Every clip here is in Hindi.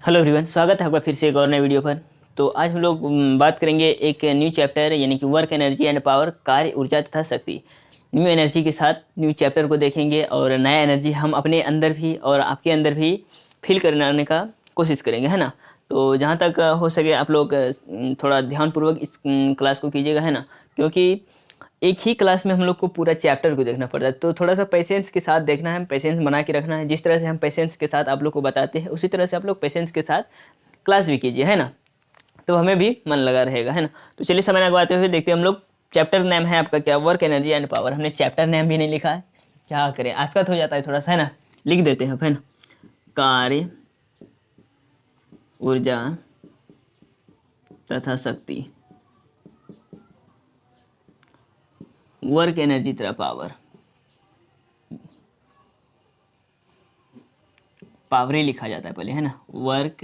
हेलो एवरीवन, स्वागत है आपका फिर से एक और नए वीडियो पर। तो आज हम लोग बात करेंगे एक न्यू चैप्टर यानी कि वर्क एनर्जी एंड पावर, कार्य ऊर्जा तथा शक्ति। न्यू एनर्जी के साथ न्यू चैप्टर को देखेंगे और नया एनर्जी हम अपने अंदर भी और आपके अंदर भी फील करने का कोशिश करेंगे, है ना। तो जहाँ तक हो सके आप लोग थोड़ा ध्यानपूर्वक इस क्लास को कीजिएगा, है ना, क्योंकि एक ही क्लास में हम लोग को पूरा चैप्टर को देखना पड़ता है। तो थोड़ा सा पेशेंस के साथ देखना है, पेशेंस बना के रखना है। जिस तरह से हम पेशेंस के साथ आप लोग को बताते हैं उसी तरह से आप लोग पेशेंस के साथ क्लास भी कीजिए, है ना। तो हमें भी मन लगा रहेगा, है ना। तो चलिए समय लगवाते हुए देखते हैं हम लोग। चैप्टर नेम है आपका क्या? Work energy and power. हमने चैप्टर नेम भी नहीं लिखा है, क्या करें, आसकत हो जाता है थोड़ा सा, है ना। लिख देते हैं, है ना। कार्य, ऊर्जा तथा शक्ति, वर्क एनर्जी तथा पावर। पावर ही लिखा जाता है पहले, है ना। वर्क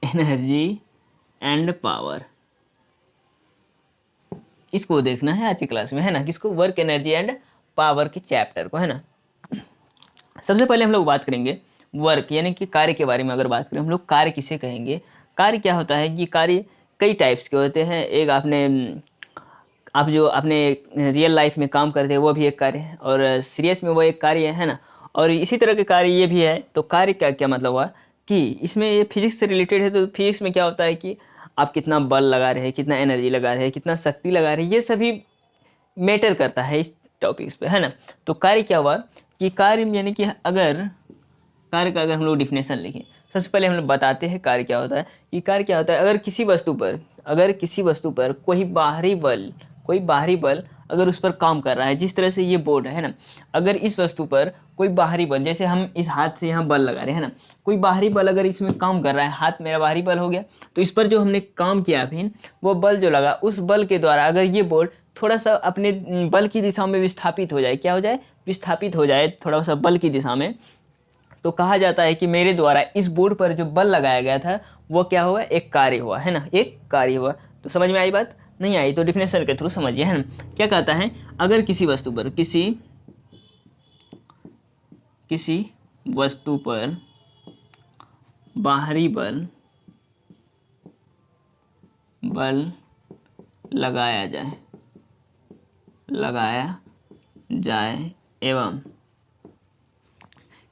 एनर्जी एंड पावर, इसको देखना है आज की क्लास में, है ना। किसको? वर्क एनर्जी एंड पावर के चैप्टर को, है ना। सबसे पहले हम लोग बात करेंगे वर्क यानी कि कार्य के बारे में। अगर बात करें हम लोग कार्य किसे कहेंगे, कार्य क्या होता है, कि कार्य कई टाइप्स के होते हैं। एक आप जो अपने रियल लाइफ में काम करते हैं वो भी एक कार्य है, और सीरियस में वो एक कार्य है ना। और इसी तरह के कार्य ये भी है। तो कार्य क्या क्या मतलब हुआ कि इसमें ये फिजिक्स से रिलेटेड है। तो फिजिक्स में क्या होता है कि आप कितना बल लगा रहे हैं, कितना एनर्जी लगा रहे हैं, कितना शक्ति लगा रहे हैं, ये सभी मैटर करता है इस टॉपिक्स पे, है ना। तो कार्य क्या हुआ कि कार्य यानी कि अगर कार्य का अगर हम लोग डिफिनेशन लिखें, सबसे पहले हम लोग बताते हैं कार्य क्या होता है। कि कार्य क्या होता है, अगर किसी वस्तु पर कोई बाहरी बल अगर उस पर काम कर रहा है, जिस तरह से ये बोर्ड है ना, अगर इस वस्तु पर कोई बाहरी बल, जैसे हम इस हाथ से यहाँ बल लगा रहे हैं ना, कोई बाहरी बल अगर इसमें काम कर रहा है, हाथ मेरा बाहरी बल हो गया, तो इस पर जो हमने काम किया अभी, वो बल जो लगा, उस बल के द्वारा अगर ये बोर्ड थोड़ा सा अपने बल की दिशा में विस्थापित हो जाए, क्या हो जाए, विस्थापित हो जाए थोड़ा सा बल की दिशा में, तो कहा जाता है कि मेरे द्वारा इस बोर्ड पर जो बल लगाया गया था वो क्या हुआ, एक कार्य हुआ, है ना, एक कार्य हुआ। तो समझ में आई बात? नहीं आई तो डिफिनेशन के थ्रू समझिए, है ना। क्या कहता है, अगर किसी वस्तु पर किसी वस्तु पर बाहरी बल लगाया जाए एवं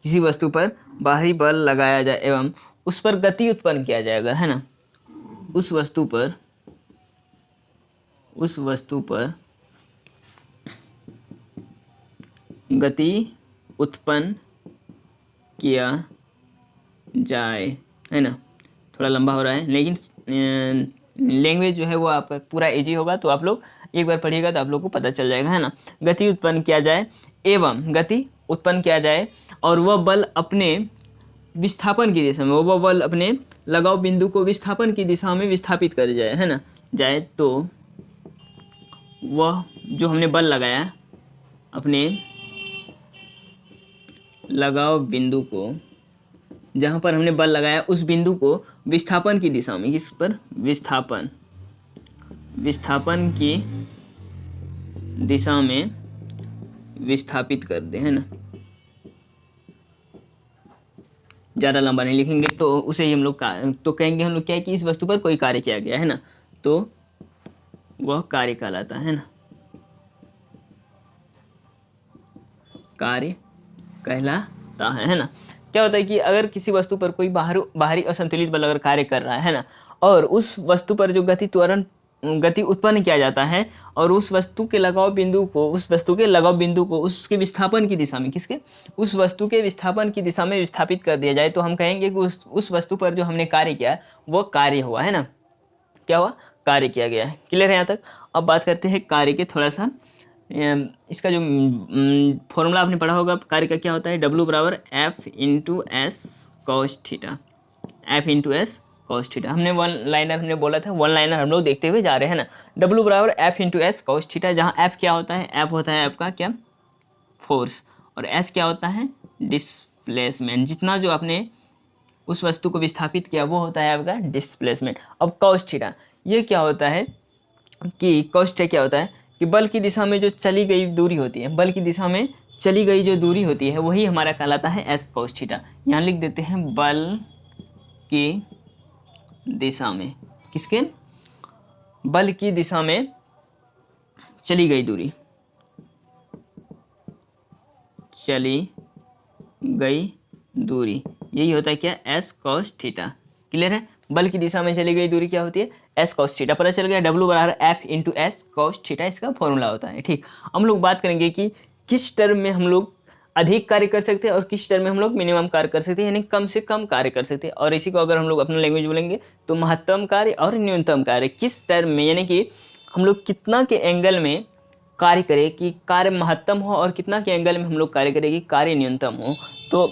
किसी वस्तु पर बाहरी बल लगाया जाए एवं उस पर गति उत्पन्न किया जाएगा, है ना। उस वस्तु पर गति उत्पन्न किया जाए, है ना। थोड़ा लंबा हो रहा है लेकिन लैंग्वेज जो है वो आपका पूरा इजी होगा, तो आप लोग एक बार पढ़िएगा तो आप लोग को पता चल जाएगा, है ना। गति उत्पन्न किया जाए और वह बल अपने विस्थापन की दिशा में, वह बल अपने लगाव बिंदु को विस्थापन की दिशा में विस्थापित कर जाए, है ना, तो वह जो हमने बल लगाया अपने लगाव बिंदु को, जहां पर हमने बल लगाया उस बिंदु को विस्थापन की दिशा में, किस पर, विस्थापन की दिशा में विस्थापित कर दे, है ना। ज़्यादा लंबा नहीं लिखेंगे तो उसे ही हम लोग तो कहेंगे हम लोग क्या है कि इस वस्तु पर कोई कार्य किया गया, है ना, तो वह कार्य कहलाता है ना, कार्य कहलाता है ना। क्या होता है कि अगर किसी वस्तु पर कोई बाहरी असंतुलित बल अगर कार्य कर रहा है ना, और उस वस्तु पर जो गति उत्पन्न किया जाता है और उस वस्तु के लगाव बिंदु को उसके विस्थापन की दिशा में, उस वस्तु के विस्थापन की दिशा में विस्थापित कर दिया जाए, तो हम कहेंगे कि उस वस्तु पर जो हमने कार्य किया वो कार्य हुआ, है ना। क्या हुआ? कार्य किया गया है। क्लियर है यहाँ तक? अब बात करते हैं कार्य के थोड़ा सा। इसका जो फॉर्मूला आपने पढ़ा होगा कार्य का, क्या होता है, W बराबर F/S cos theta, F/S cos theta. हमने वन लाइनर हमने बोला था, वन लाइनर हम लोग देखते हुए जा रहे हैं ना। W बराबर F/S cos थीटा, जहाँ F क्या होता है, F होता है आपका क्या, फोर्स, और S क्या होता है, डिस्प्लेसमेंट। जितना जो आपने उस वस्तु को विस्थापित किया वो होता है आपका डिस्प्लेसमेंट। अब cos थीटा ये क्या होता है कि cos थीटा क्या होता है कि बल की दिशा में जो चली गई दूरी होती है, बल की दिशा में चली गई जो दूरी होती है वही हमारा कहलाता है S cos थीटा। यहाँ लिख देते हैं बल की दिशा में, किसके, बल की दिशा में चली गई दूरी, चली गई दूरी, यही होता है क्या, एस कॉस थीटा। क्लियर है, बल की दिशा में चली गई दूरी क्या होती है, एस कॉस थीटा। पता चल गया, डब्ल्यू बराबर F into S cos theta इसका फॉर्मूला होता है। ठीक, हम लोग बात करेंगे कि किस टर्म में हम लोग अधिक कार्य कर सकते हैं और किस टर्म में हम लोग मिनिमम कार्य कर सकते हैं, यानी कम से कम कार्य कर सकते हैं। और इसी को अगर हम लोग अपना लैंग्वेज बोलेंगे तो महत्तम कार्य और न्यूनतम कार्य किस टर्म में, यानी कि हम लोग कितना के एंगल में कार्य करें कि कार्य महत्तम हो और कितना के एंगल में हम लोग कार्य करें कि कार्य न्यूनतम हो। तो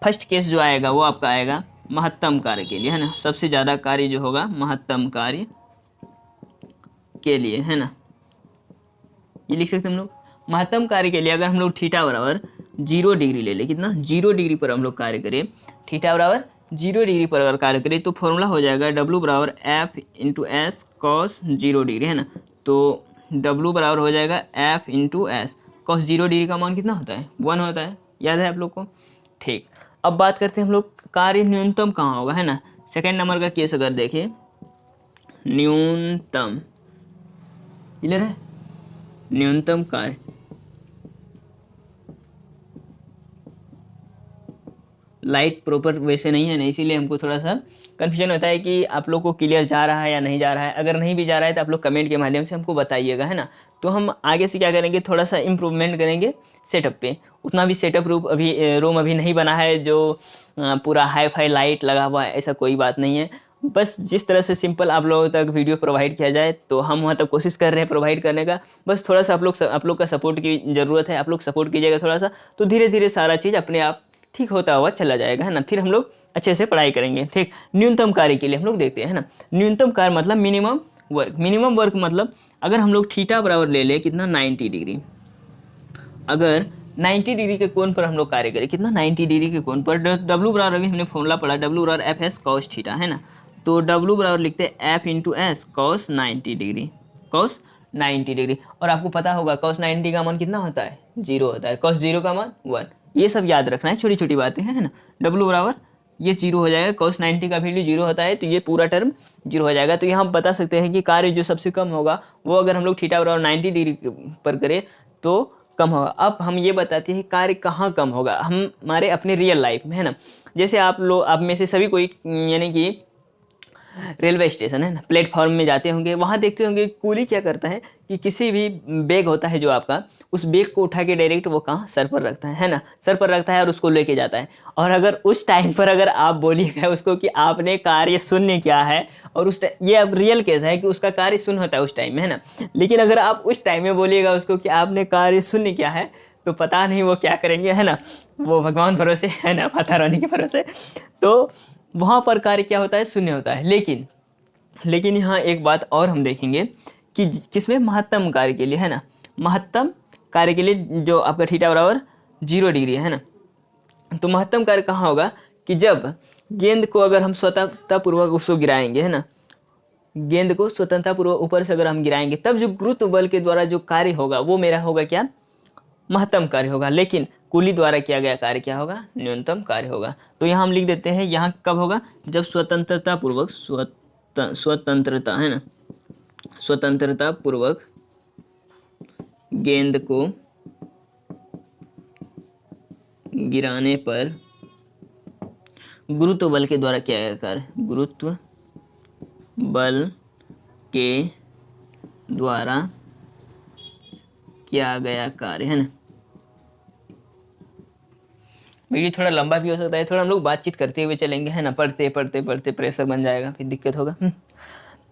फर्स्ट केस जो आएगा वो आपका आएगा महत्तम कार्य के लिए, है ना, सबसे ज़्यादा कार्य जो होगा महत्तम कार्य के लिए, है ना, ये लिख सकते हैं हम लोग। महत्तम कार्य के लिए अगर हम लोग थीटा बराबर 0 डिग्री ले लें, कितना, 0 डिग्री पर हम लोग कार्य करें, थीटा बराबर 0 डिग्री पर अगर कार्य करें तो फॉर्मूला हो जाएगा डब्ल्यू बराबर F into S cos 0 degree, है ना। तो डब्ल्यू बराबर हो जाएगा F into S cos 0 degree का मान कितना होता है, 1 होता है, याद है आप लोग को। ठीक, अब बात करते हैं हम लोग कार्य न्यूनतम कहाँ होगा, है ना। सेकेंड नंबर का केस अगर देखें, न्यूनतम, क्लियर है, न्यूनतम कार्य, लाइट प्रॉपर वैसे नहीं है ना, इसीलिए हमको थोड़ा सा कन्फ्यूजन होता है कि आप लोग को क्लियर जा रहा है या नहीं जा रहा है। अगर नहीं भी जा रहा है तो आप लोग कमेंट के माध्यम से हमको बताइएगा, है ना। तो हम आगे से क्या करेंगे, थोड़ा सा इम्प्रूवमेंट करेंगे सेटअप पे। उतना भी सेटअप रूम अभी नहीं बना है जो पूरा हाई फाई लाइट लगा हुआ है, ऐसा कोई बात नहीं है। बस जिस तरह से सिंपल आप लोगों तक वीडियो प्रोवाइड किया जाए तो हम वहाँ तक कोशिश कर रहे हैं प्रोवाइड करने का। बस थोड़ा सा आप लोग का सपोर्ट की ज़रूरत है, आप लोग सपोर्ट कीजिएगा थोड़ा सा, तो धीरे धीरे सारा चीज़ अपने आप ठीक होता हुआ चला जाएगा, है ना। फिर हम लोग अच्छे से पढ़ाई करेंगे। ठीक, न्यूनतम कार्य के लिए हम लोग देखते हैं, है ना। न्यूनतम कार्य मतलब मिनिमम वर्क, मिनिमम वर्क मतलब अगर हम लोग थीटा बराबर ले लें कितना, 90 डिग्री, अगर 90 डिग्री के कोण पर हम लोग कार्य करें, कितना, 90 डिग्री के कोण पर, डब्ल्यू बराबर अभी हमने फॉर्मूला पढ़ा, डब्ल्यू बराबर एफ एस कॉस थीटा, है ना। तो डब्ल्यू बराबर लिखते हैं F into S cos 90 degree, cos 90 degree. और आपको पता होगा कॉस 90 का मान कितना होता है, 0 होता है, कॉस 0 का मान 1। ये सब याद रखना है, छोटी छोटी बातें हैं, है ना। डब्ल्यू बराबर ये 0 हो जाएगा, कॉस 90 का वैल्यू 0 होता है तो ये पूरा टर्म 0 हो जाएगा। तो यहाँ हम बता सकते हैं कि कार्य जो सबसे कम होगा वो अगर हम लोग थीटा बराबर 90 डिग्री पर करें तो कम होगा। अब हम ये बताते हैं कार्य कहाँ कम होगा, हम हमारे अपने रियल लाइफ में, है ना। जैसे आप में से सभी कोई यानी कि रेलवे स्टेशन, है ना, प्लेटफॉर्म में जाते होंगे, वहाँ देखते होंगे कूली क्या करता है कि किसी भी बैग होता है जो आपका, उस बैग को उठा के डायरेक्ट वो कहाँ, सर पर रखता है ना, सर पर रखता है और उसको लेके जाता है। और अगर उस टाइम पर अगर आप बोलिएगा उसको कि आपने कार्य शून्य किया है, और उस ये अब रियल केस है कि उसका कार्य शून्य होता है उस टाइम में, है ना। लेकिन अगर आप उस टाइम में बोलिएगा उसको कि आपने कार्य शून्य किया है तो पता नहीं वो क्या करेंगे, है ना। वो भगवान भरोसे, है ना, माता रानी के भरोसे। तो वहाँ पर कार्य क्या होता है, शून्य होता है। लेकिन यहाँ एक बात और हम देखेंगे कि किसमें, महत्तम कार्य के लिए, है ना, महत्तम कार्य के लिए जो आपका थीटा बराबर 0 डिग्री है ना। तो महत्तम कार्य कहाँ होगा कि जब गेंद को अगर हम स्वतंत्रतापूर्वक उसको गिराएंगे, है ना, गेंद को स्वतंत्रतापूर्वक ऊपर से अगर हम गिराएंगे तब जो गुरुत्व बल के द्वारा जो कार्य होगा वो मेरा होगा क्या, महत्तम कार्य होगा। लेकिन कुली द्वारा किया गया कार्य क्या होगा, न्यूनतम कार्य होगा। तो यहाँ हम लिख देते हैं, यहाँ कब होगा, जब स्वतंत्रता पूर्वक, स्वतंत्रता, है ना, स्वतंत्रता पूर्वक गेंद को गिराने पर गुरुत्व बल के द्वारा किया गया कार्य, गुरुत्व बल के द्वारा किया गया कार्य, है ना। वीडियो थोड़ा लंबा भी हो सकता है, थोड़ा हम लोग बातचीत करते हुए चलेंगे, है ना, पढ़ते पढ़ते पढ़ते प्रेशर बन जाएगा, फिर दिक्कत होगा।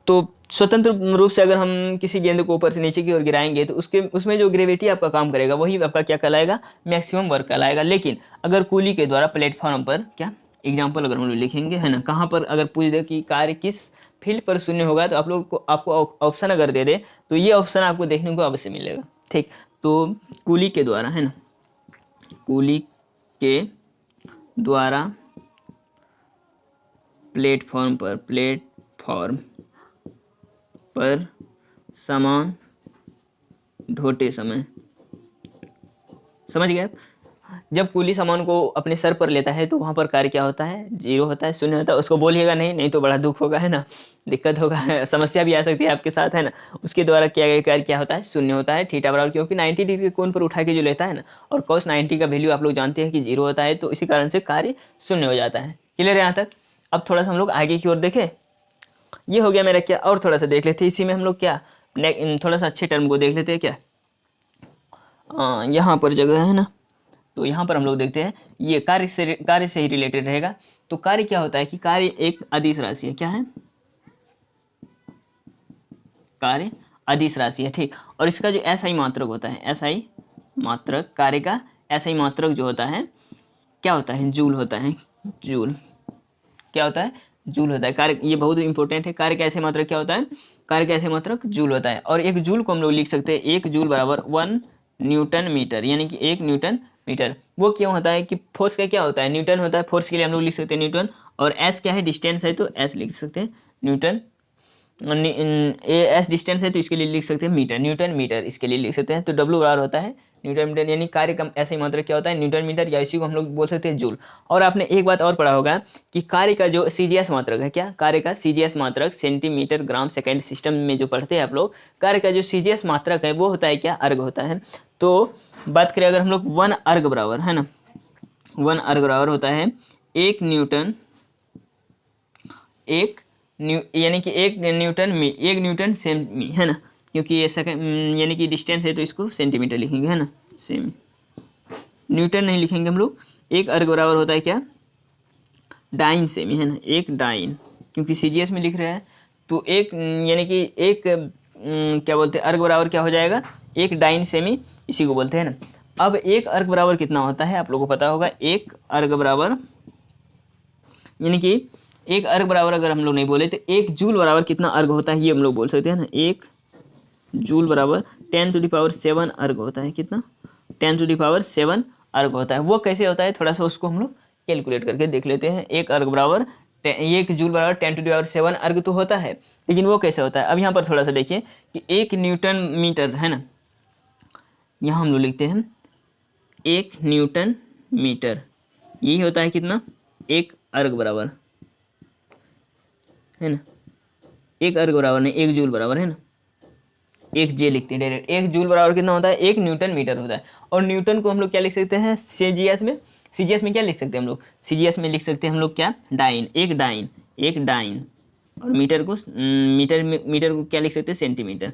तो स्वतंत्र रूप से अगर हम किसी गेंद को ऊपर से नीचे की ओर गिराएंगे तो उसमें जो ग्रेविटी आपका काम करेगा वही आपका क्या कहलाएगा, मैक्सिमम वर्क कहलाएगा। लेकिन अगर कुली के द्वारा प्लेटफॉर्म पर, क्या एग्जाम्पल अगर हम लोग लिखेंगे, है ना, कहाँ पर अगर पूछ दे कि कार्य किस फील्ड पर शून्य होगा तो आप लोग को आपको ऑप्शन अगर दे दे तो ये ऑप्शन आपको देखने को अवश्य मिलेगा। ठीक, तो कुली के द्वारा, है ना, कुली के द्वारा प्लेटफॉर्म पर सामान ढोते समय, समझ गए, जब कूली सामान को अपने सर पर लेता है तो वहाँ पर कार्य क्या होता है, 0 होता है, शून्य होता है। उसको बोलिएगा नहीं तो बड़ा दुख होगा, है ना, दिक्कत होगा, समस्या भी आ सकती है आपके साथ, है ना। उसके द्वारा किया गया कार्य क्या होता है, शून्य होता है। थीटा बराबर, क्योंकि 90 डिग्री के कोण पर उठा के जो लेता है ना, और cos 90 का वैल्यू आप लोग जानते हैं कि 0 होता है, तो इसी कारण से कार्य शून्य हो जाता है। क्लियर है यहाँ तक। अब थोड़ा सा हम लोग आगे की ओर देखें। ये हो गया मेरा क्या, और थोड़ा सा देख लेते हैं इसी में हम लोग क्या, थोड़ा सा अच्छे टर्म को देख लेते हैं क्या। यहाँ पर जगह है ना, तो यहाँ पर हम लोग देखते हैं ये कार्य से ही रिलेटेड रहेगा। तो कार्य क्या होता है कि कार्य एक अदिश राशि है। क्या है, कार्य अदिश राशि है, ठीक। और इसका जो SI मात्रक होता है, SI मात्रक, कार्य का SI मात्रक जो होता है क्या होता है, जूल होता है। जूल क्या होता है, जूल होता है। कार्य, ये बहुत इंपॉर्टेंट है। कार्य का SI मात्रक क्या होता है, कार्य का SI मात्रक जूल होता है। और एक जूल को हम लोग लिख सकते हैं, 1 जूल बराबर 1 न्यूटन मीटर, यानी कि 1 न्यूटन मीटर। वो क्यों होता है कि फोर्स का क्या होता है, न्यूटन होता है। फोर्स के लिए हम लोग लिख सकते हैं न्यूटन, और S क्या है, डिस्टेंस है, तो S लिख सकते हैं न्यूटन। S डिस्टेंस है तो इसके लिए लिख सकते हैं मीटर, न्यूटन मीटर इसके लिए लिख सकते हैं। तो W बराबर होता है न्यूटन मीटर, यानी कार्य का SI मात्रक क्या होता है, न्यूटन मीटर, या इसी को हम लोग बोल सकते हैं जूल। और आपने एक बात और पढ़ा होगा कि कार्य का जो CGS मात्रक है, क्या, कार्य का CGS मात्रक, सेंटीमीटर ग्राम सेकेंड सिस्टम में जो पढ़ते हैं आप लोग, कार्य का जो CGS मात्रक है वो होता है क्या, अर्ग होता है। तो बात करें अगर हम लोग 1 अर्ग बराबर, है ना, 1 अर्ग बराबर होता है 1 न्यूटन, यानी कि 1 न्यूटन सेमी, है ना, क्योंकि ये सेकंड यानी कि डिस्टेंस है तो इसको सेंटीमीटर लिखेंगे, है ना, सेमी, न्यूटन नहीं लिखेंगे हम लोग। 1 अर्ग बराबर होता है क्या, डाइन सेमी, है ना, 1 डाइन, क्योंकि CGS में लिख रहे हैं तो 1 यानी कि 1 क्या बोलते हैं, अर्ग बराबर क्या हो जाएगा, 1 डाइन सेमी, इसी को बोलते हैं ना। अब 1 अर्ग बराबर कितना होता है आप लोगों को पता होगा। 1 अर्ग बराबर यानी कि 1 अर्ग बराबर अगर हम लोग नहीं बोले तो 1 जूल बराबर कितना अर्ग होता है, ये हम लोग बोल सकते हैं ना। 1 जूल बराबर 10⁷ अर्ग होता है। कितना, 10⁷ अर्ग होता है। वो कैसे होता है, थोड़ा सा उसको हम लोग कैलकुलेट करके देख लेते हैं। 1 अर्ग बराबर 1 जूल बराबर 10⁷ अर्ग तो होता है, लेकिन वो कैसे होता है। अब यहाँ पर थोड़ा सा देखिए कि 1 न्यूटन मीटर, है ना, यहाँ हम लोग लिखते हैं 1 न्यूटन मीटर, यही होता है कितना, 1 अर्ग बराबर, है ना, 1 अर्ग बराबर नहीं, 1 जूल बराबर, है ना, 1 जे लिखते हैं डायरेक्ट। 1 जूल बराबर कितना होता है, 1 न्यूटन मीटर होता है। और न्यूटन को हम लोग क्या लिख सकते हैं, CGS में क्या लिख सकते हैं हम लोग, CGS में लिख सकते हैं हम लोग क्या, डाइन, 1 डाइन। और मीटर को क्या लिख सकते हैं, सेंटीमीटर।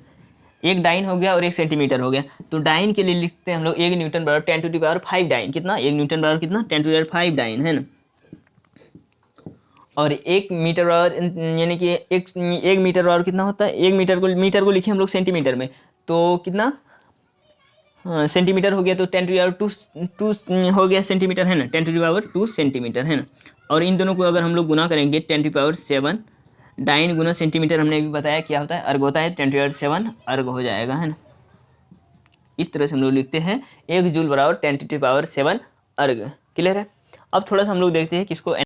1 डाइन हो गया और 1 सेंटीमीटर हो गया। तो डाइन के लिए लिखते हैं हम लोग 1 न्यूटन बराबर 10⁵ डाइन। कितना, 1 न्यूटन बराबर कितना, 10⁵ डाइन, है ना। और 1 मीटर बराबर यानी कि 1 मीटर बराबर कितना होता है, 1 मीटर को लिखे हम लोग सेंटीमीटर में, तो कितना, सेंटीमीटर हो गया, तो 10⁵2 हो गया सेंटीमीटर, है ना, 10⁵2 सेंटीमीटर, है ना। और इन दोनों को अगर हम लोग गुना करेंगे 10⁵7, डाइन गुना सेंटीमीटर, हमने भी बताया क्या होता है, अर्ग होता है, 10⁵7 अर्ग हो जाएगा, है ना। इस तरह से हम लोग लिखते हैं 1 जूल बराबर 10⁵7 अर्ग। क्लियर है। अब थोड़ा सा हम लोग देखते हैं किसको